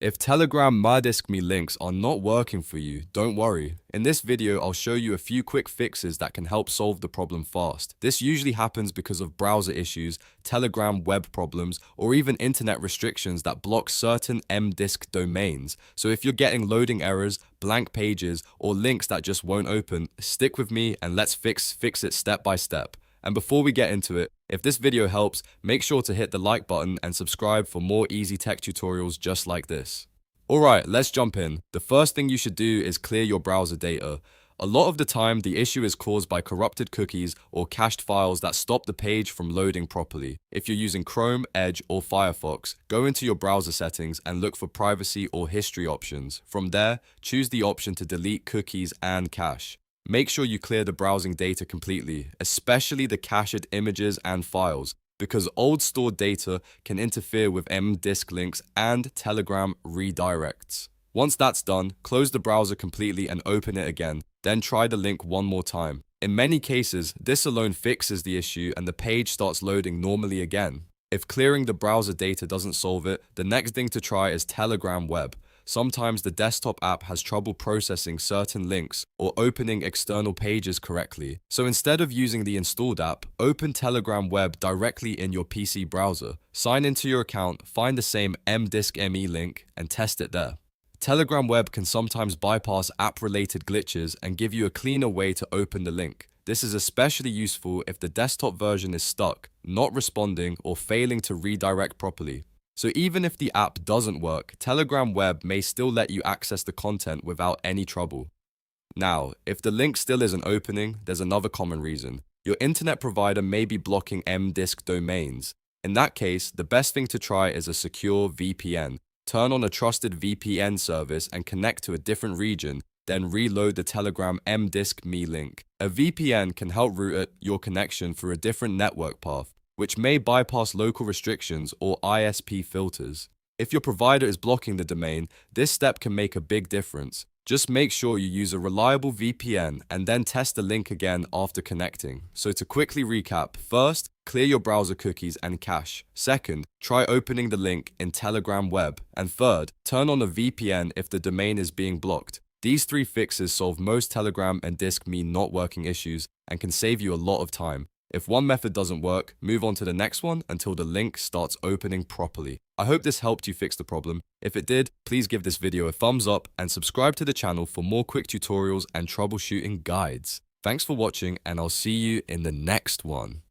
If Telegram Mdisk me links are not working for you, don't worry. In this video, I'll show you a few quick fixes that can help solve the problem fast. This usually happens because of browser issues, Telegram web problems, or even internet restrictions that block certain Mdisk domains. So if you're getting loading errors, blank pages, or links that just won't open, stick with me and let's fix it step by step. And before we get into it, if this video helps, make sure to hit the like button and subscribe for more easy tech tutorials just like this. Alright, let's jump in. The first thing you should do is clear your browser data. A lot of the time, the issue is caused by corrupted cookies or cached files that stop the page from loading properly. If you're using Chrome, Edge, or Firefox, go into your browser settings and look for privacy or history options. From there, choose the option to delete cookies and cache. Make sure you clear the browsing data completely, especially the cached images and files, because old stored data can interfere with Mdisk links and Telegram redirects. Once that's done, close the browser completely and open it again, then try the link one more time. In many cases, this alone fixes the issue and the page starts loading normally again. If clearing the browser data doesn't solve it, the next thing to try is Telegram Web. Sometimes the desktop app has trouble processing certain links or opening external pages correctly. So instead of using the installed app, open Telegram Web directly in your PC browser. Sign into your account, find the same Mdisk ME link, and test it there. Telegram Web can sometimes bypass app-related glitches and give you a cleaner way to open the link. This is especially useful if the desktop version is stuck, not responding, or failing to redirect properly. So even if the app doesn't work, Telegram Web may still let you access the content without any trouble. Now, if the link still isn't opening, there's another common reason. Your internet provider may be blocking Mdisk domains. In that case, the best thing to try is a secure VPN. Turn on a trusted VPN service and connect to a different region, then reload the Telegram Mdisk me link. A VPN can help route your connection through a different network path, which may bypass local restrictions or ISP filters. If your provider is blocking the domain, this step can make a big difference. Just make sure you use a reliable VPN and then test the link again after connecting. So to quickly recap, first, clear your browser cookies and cache. Second, try opening the link in Telegram Web. And third, turn on a VPN if the domain is being blocked. These three fixes solve most Telegram and Mdisk me not working issues and can save you a lot of time. If one method doesn't work, move on to the next one until the link starts opening properly. I hope this helped you fix the problem. If it did, please give this video a thumbs up and subscribe to the channel for more quick tutorials and troubleshooting guides. Thanks for watching, and I'll see you in the next one.